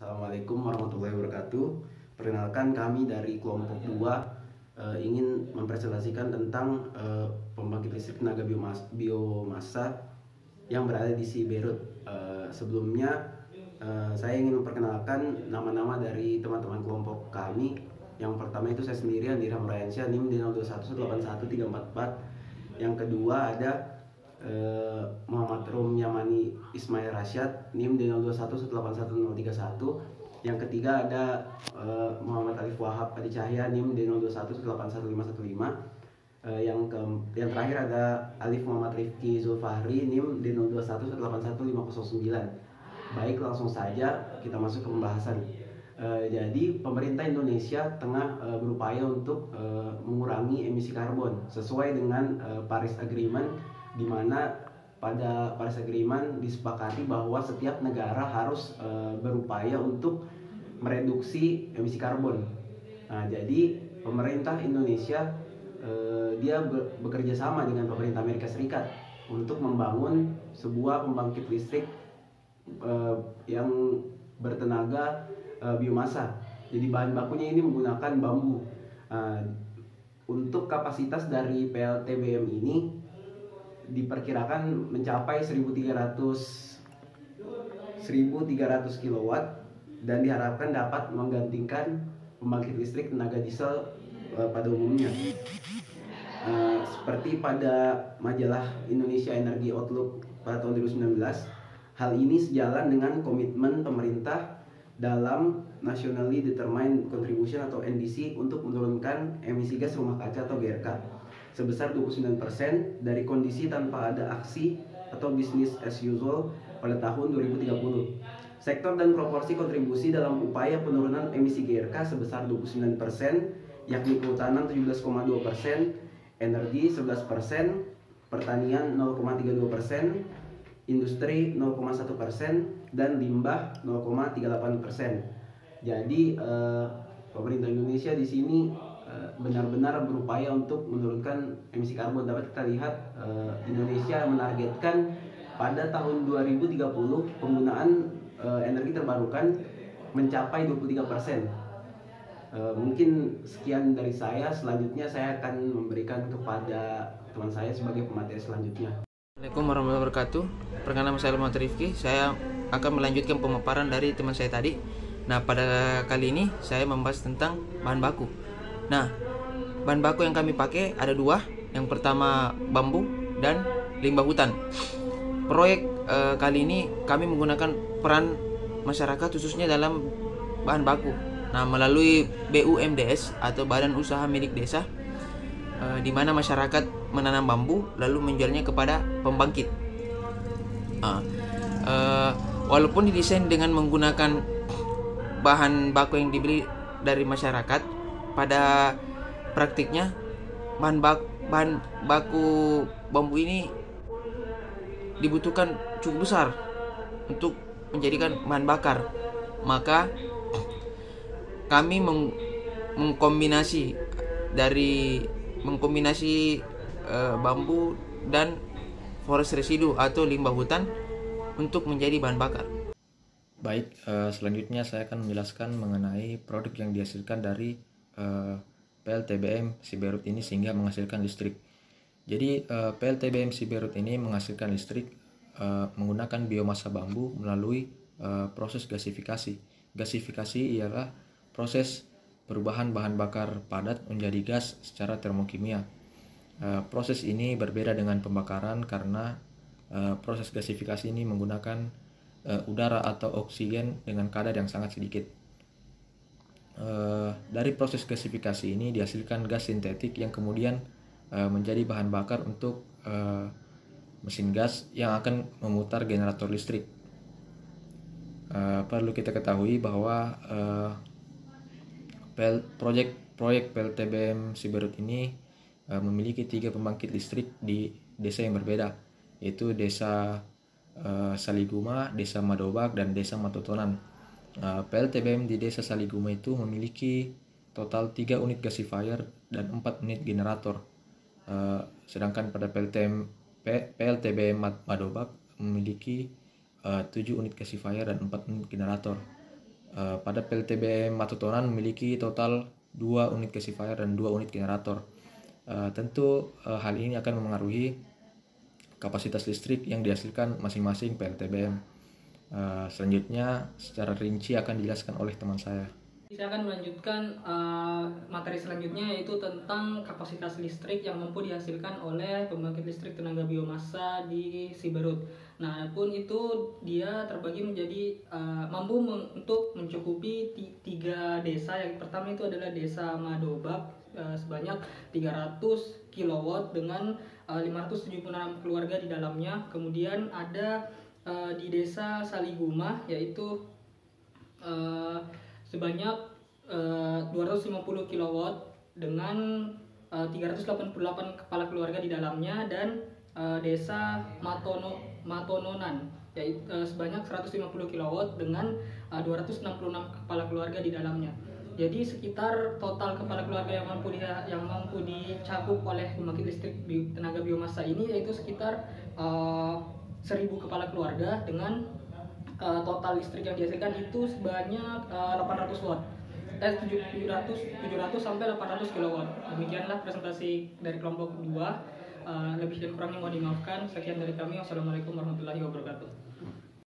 Assalamualaikum warahmatullahi wabarakatuh. Perkenalkan, kami dari kelompok 2 ingin mempresentasikan tentang pembangkit listrik tenaga biomasa yang berada di Siberut. Sebelumnya saya ingin memperkenalkan nama-nama dari teman-teman kelompok kami. Yang pertama itu saya sendiri, Andira Murayansyah, NIM D0211811344. Yang kedua ada Muhammad Rum Yamani Ismail Rasyad, NIM D0211811031. Yang ketiga ada Muhammad Alif Wahab Adi Cahya, NIM D0211811515. Yang terakhir ada Alif Muhammad Rifki Zulfahri, NIM D0211811509. Baik, langsung saja kita masuk ke pembahasan. Jadi pemerintah Indonesia tengah berupaya untuk mengurangi emisi karbon sesuai dengan Paris Agreement, di mana pada Paris Agreement disepakati bahwa setiap negara harus berupaya untuk mereduksi emisi karbon. Nah, jadi pemerintah Indonesia dia bekerja sama dengan pemerintah Amerika Serikat untuk membangun sebuah pembangkit listrik yang bertenaga biomasa. Jadi bahan bakunya ini menggunakan bambu. Untuk kapasitas dari PLTBM ini diperkirakan mencapai 1.300 kW dan diharapkan dapat menggantikan pembangkit listrik tenaga diesel pada umumnya. Seperti pada majalah Indonesia Energy Outlook pada tahun 2019, hal ini sejalan dengan komitmen pemerintah dalam Nationally Determined Contribution atau NDC untuk menurunkan emisi gas rumah kaca atau GRK sebesar 29% dari kondisi tanpa ada aksi atau business as usual pada tahun 2030. Sektor dan proporsi kontribusi dalam upaya penurunan emisi GRK sebesar 29%, yakni kehutanan 17,2%, energi 11%, pertanian 0,32%, industri 0,1%, dan limbah 0,38%. Jadi pemerintah Indonesia di sini benar-benar berupaya untuk menurunkan emisi karbon. Dapat kita lihat Indonesia menargetkan pada tahun 2030 penggunaan energi terbarukan mencapai 23%. Mungkin sekian dari saya. Selanjutnya saya akan memberikan kepada teman saya sebagai pemateri selanjutnya. Assalamualaikum warahmatullahi wabarakatuh. Perkenalkan, saya Muhammad Rifki. Saya akan melanjutkan pemaparan dari teman saya tadi. Nah, pada kali ini saya membahas tentang bahan baku. Nah, bahan baku yang kami pakai ada dua. Yang pertama bambu dan limbah hutan. Proyek kali ini kami menggunakan peran masyarakat khususnya dalam bahan baku. Nah, melalui BUMDes atau Badan Usaha Milik Desa, di mana masyarakat menanam bambu lalu menjualnya kepada pembangkit. Walaupun didesain dengan menggunakan bahan baku yang dibeli dari masyarakat, pada praktiknya bahan baku bambu ini dibutuhkan cukup besar untuk menjadikan bahan bakar. Maka kami mengkombinasi bambu dan forest residu atau limbah hutan untuk menjadi bahan bakar. Baik, selanjutnya saya akan menjelaskan mengenai produk yang dihasilkan dari PLTBM Siberut ini sehingga menghasilkan listrik. Jadi PLTBM Siberut ini menghasilkan listrik menggunakan biomasa bambu melalui proses gasifikasi. Gasifikasi ialah proses perubahan bahan bakar padat menjadi gas secara termokimia. Proses ini berbeda dengan pembakaran karena proses gasifikasi ini menggunakan udara atau oksigen dengan kadar yang sangat sedikit. Dari proses gasifikasi ini dihasilkan gas sintetik yang kemudian menjadi bahan bakar untuk mesin gas yang akan memutar generator listrik. Perlu kita ketahui bahwa proyek PLTBM Siberut ini memiliki 3 pembangkit listrik di desa yang berbeda, yaitu desa Saliguma, desa Madobak, dan desa Matotonan. PLTBM di desa Saliguma itu memiliki total 3 unit gasifier dan 4 unit generator. Sedangkan pada PLTBM Madobak memiliki 7 unit gasifier dan 4 unit generator. Pada PLTBM Matotonan memiliki total 2 unit gasifier dan 2 unit generator. Tentu hal ini akan memengaruhi kapasitas listrik yang dihasilkan masing-masing PLTBM. Selanjutnya secara rinci akan dijelaskan oleh teman saya. Saya akan melanjutkan materi selanjutnya, yaitu tentang kapasitas listrik yang mampu dihasilkan oleh pembangkit listrik tenaga biomasa di Siberut. Nah, pun itu dia terbagi menjadi mampu untuk mencukupi 3 desa. Yang pertama itu adalah Desa Madobak sebanyak 300 kW dengan 576 keluarga di dalamnya. Kemudian ada di Desa Saliguma, yaitu sebanyak 250 kW dengan 388 kepala keluarga di dalamnya, dan Desa Matononan yaitu sebanyak 150 kW dengan 266 kepala keluarga di dalamnya. Jadi sekitar total kepala keluarga yang mampu dicakup oleh pembangkit listrik tenaga biomasa ini yaitu sekitar 1000 kepala keluarga, dengan total listrik yang dihasilkan itu sebanyak 800 watt. 700 sampai 800 kW. Demikianlah presentasi dari kelompok kedua. Lebih dan kurangnya mohon dimaafkan. Sekian dari kami. Wassalamualaikum warahmatullahi wabarakatuh.